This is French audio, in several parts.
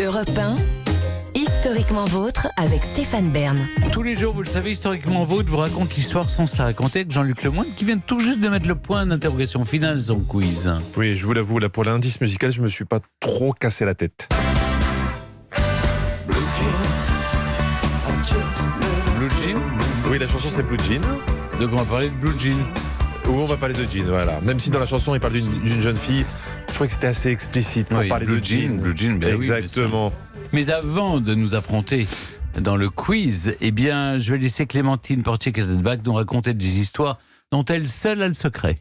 Europe 1, historiquement vôtre avec Stéphane Bern. Tous les jours, vous le savez, historiquement vôtre vous raconte l'histoire sans se la raconter avec Jean-Luc Lemoyne qui vient tout juste de mettre le point d'interrogation finale de son quiz. Oui, je vous l'avoue, là, pour l'indice musical, je me suis pas trop cassé la tête. Blue Jean. Oui, la chanson c'est Blue Jean. Donc on va parler de Blue Jean. Ou on va parler de Jean, voilà. Même si dans la chanson il parle d'une jeune fille, je trouvais que c'était assez explicite pour parler Blue de Jean. Blue Jean, ben exactement. Oui, mais avant de nous affronter dans le quiz, eh bien, je vais laisser Clémentine Portier-Cazenbach nous raconter des histoires dont elle seule a le secret.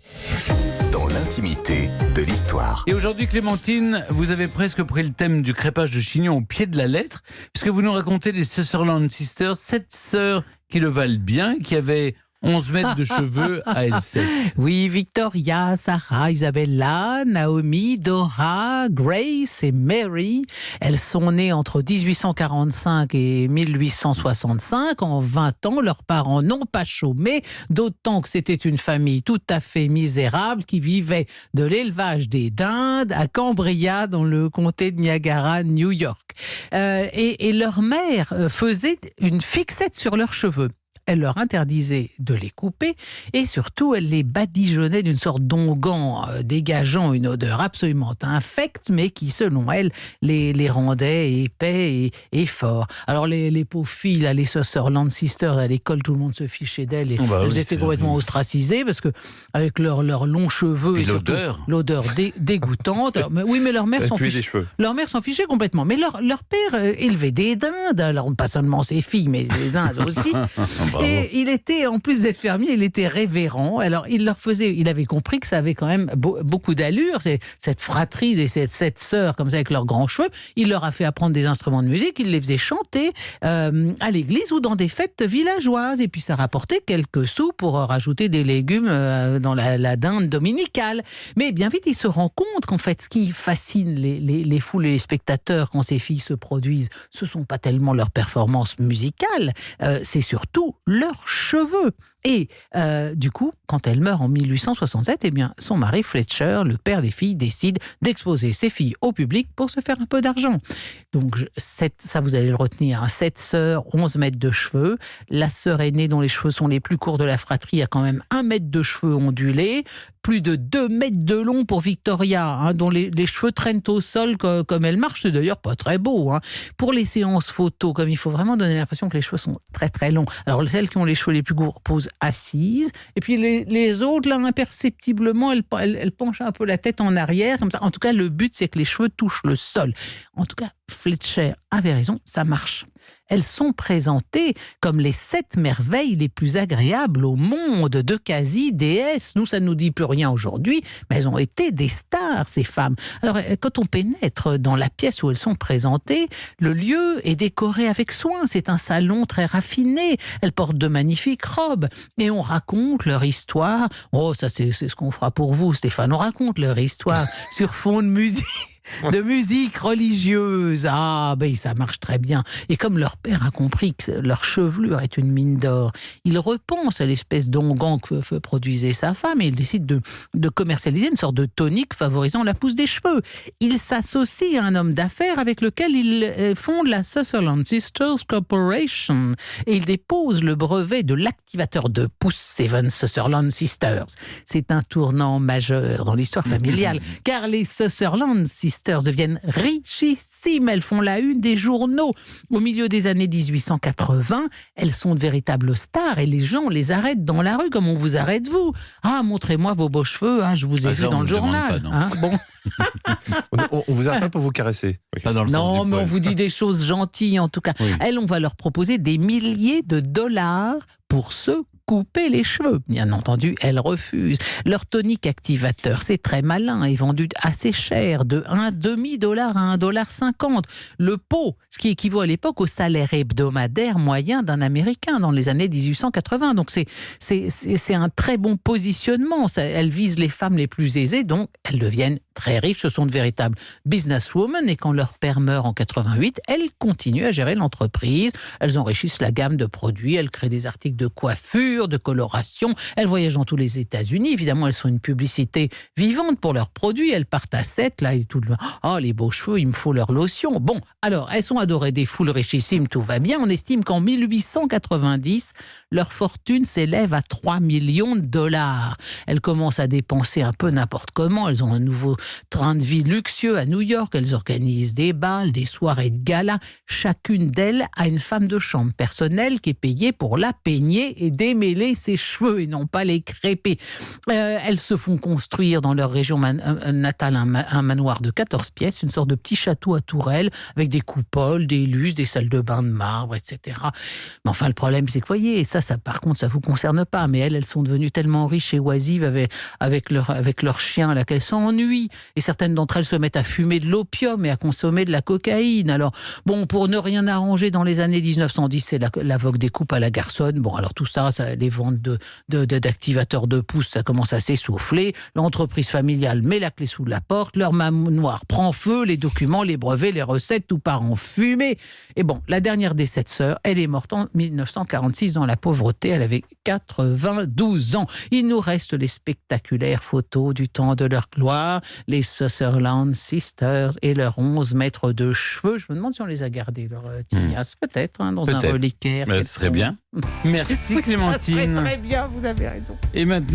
Dans l'intimité de l'histoire. Et aujourd'hui, Clémentine, vous avez presque pris le thème du crépage de chignon au pied de la lettre, puisque vous nous racontez les Sutherland Sisters, 7 sœurs qui le valent bien, qui avaient 11 mètres de cheveux à elles 7. Oui, Victoria, Sarah, Isabella, Naomi, Dora, Grace et Mary. Elles sont nées entre 1845 et 1865. En 20 ans, leurs parents n'ont pas chômé, d'autant que c'était une famille tout à fait misérable qui vivait de l'élevage des dindes à Cambria, dans le comté de Niagara, New York. Et leur mère faisait une fixette sur leurs cheveux. Elle leur interdisait de les couper et surtout elle les badigeonnait d'une sorte d'onguent dégageant une odeur absolument infecte, mais qui selon elle les rendait épais et forts. Alors les pauvres filles, là, les Sutherland Sisters, à l'école tout le monde se fichait d'elles et elles étaient complètement ostracisées parce que avec leurs longs cheveux et l'odeur dégoûtante. Mais leur mère s'en fichait. Leur mère s'en fichait complètement. Mais leur père élevait des dindes, alors pas seulement ses filles, mais des dindes aussi. Et il était, en plus d'être fermier, il était révérend. Alors, il avait compris que ça avait quand même beaucoup d'allure, cette fratrie des 7 sœurs, comme ça, avec leurs grands cheveux. Il leur a fait apprendre des instruments de musique, il les faisait chanter à l'église ou dans des fêtes villageoises. Et puis, ça rapportait quelques sous pour rajouter des légumes dans la dinde dominicale. Mais bien vite, il se rend compte qu'en fait, ce qui fascine les foules et les spectateurs quand ces filles se produisent, ce ne sont pas tellement leurs performances musicales, c'est surtout leurs cheveux. Et du coup, quand elle meurt en 1867, eh bien, son mari Fletcher, le père des filles, décide d'exposer ses filles au public pour se faire un peu d'argent. Donc, ça vous allez le retenir, 7 sœurs, 11 mètres de cheveux. La sœur aînée, dont les cheveux sont les plus courts de la fratrie, a quand même 1 mètre de cheveux ondulés, plus de 2 mètres de long pour Victoria, dont les cheveux traînent au sol comme elle marche. C'est d'ailleurs pas très beau. Pour les séances photos, comme il faut vraiment donner l'impression que les cheveux sont très très longs. Alors, celles qui ont les cheveux les plus courts posent assises, et puis les autres, là, imperceptiblement, elles penchent un peu la tête en arrière, comme ça. En tout cas, le but, c'est que les cheveux touchent le sol. En tout cas, Fletcher avait raison, ça marche. Elles sont présentées comme les 7 merveilles les plus agréables au monde, de quasi-déesses. Nous, ça ne nous dit plus rien aujourd'hui, mais elles ont été des stars, ces femmes. Alors, quand on pénètre dans la pièce où elles sont présentées, le lieu est décoré avec soin. C'est un salon très raffiné. Elles portent de magnifiques robes et on raconte leur histoire. Oh, ça, c'est ce qu'on fera pour vous, Stéphane. On raconte leur histoire sur fond de musique. De musique religieuse. Ça marche très bien. Et comme leur père a compris que leur chevelure est une mine d'or, il repense à l'espèce d'onguent que produisait sa femme et il décide de commercialiser une sorte de tonique favorisant la pousse des cheveux. Il s'associe à un homme d'affaires avec lequel il fonde la Sutherland Sisters Corporation et il dépose le brevet de l'activateur de pousse Seven Sutherland Sisters. C'est un tournant majeur dans l'histoire familiale, car les Sutherland Sisters deviennent richissimes. Elles font la une des journaux. Au milieu des années 1880, elles sont de véritables stars et les gens les arrêtent dans la rue comme on vous arrête vous. Montrez-moi vos beaux cheveux, je vous ai vu dans le journal. On vous arrête pas pour vous caresser. Non, mais on vous dit des choses gentilles en tout cas. Oui. Elles, on va leur proposer des milliers de dollars pour se couper les cheveux. Bien entendu, elles refusent. Leur tonique activateur, c'est très malin, est vendu assez cher, de $1,50 à $1,50. Le pot, ce qui équivaut à l'époque au salaire hebdomadaire moyen d'un Américain dans les années 1880. Donc c'est un très bon positionnement. Elles visent les femmes les plus aisées, donc elles deviennent très riches. Ce sont de véritables businesswomen et quand leur père meurt en 88, elles continuent à gérer l'entreprise. Elles enrichissent la gamme de produits, elles créent des articles de coiffure, teinture, de coloration. Elles voyagent dans tous les États-Unis. Évidemment, elles sont une publicité vivante pour leurs produits. Elles partent à sec, là, et tout le... Oh, les beaux cheveux, il me faut leur lotion. Bon, alors, elles sont adorées des foules richissimes, tout va bien. On estime qu'en 1890, leur fortune s'élève à 3 millions de dollars. Elles commencent à dépenser un peu n'importe comment. Elles ont un nouveau train de vie luxueux à New York. Elles organisent des bals, des soirées de gala. Chacune d'elles a une femme de chambre personnelle qui est payée pour la peigner et démêler ses cheveux et non pas les crêper. Elles se font construire dans leur région natale un manoir de 14 pièces, une sorte de petit château à tourelles avec des coupoles, des luces, des salles de bain de marbre, etc. Mais enfin, le problème, c'est que, voyez, ça par contre, ça ne vous concerne pas, mais elles sont devenues tellement riches et oisives avec leur chien là, qu'elles s'ennuient. Et certaines d'entre elles se mettent à fumer de l'opium et à consommer de la cocaïne. Alors, bon, pour ne rien arranger, dans les années 1910, c'est la vogue des coupes à la garçonne. Bon, alors tout ça, les ventes d'activateurs de pouce, ça commence à s'essouffler. L'entreprise familiale met la clé sous la porte. Leur manoir prend feu. Les documents, les brevets, les recettes, tout part en fumée. Et bon, la dernière des 7 sœurs, elle est morte en 1946 dans la pauvreté. Elle avait 92 ans. Il nous reste les spectaculaires photos du temps de leur gloire, les Sutherland Sisters et leurs 11 mètres de cheveux. Je me demande si on les a gardés, leurs tignasses, peut-être, hein, dans un reliquaire. Ce serait bien. Merci Clémentine. Ça serait très bien, vous avez raison. Et maintenant,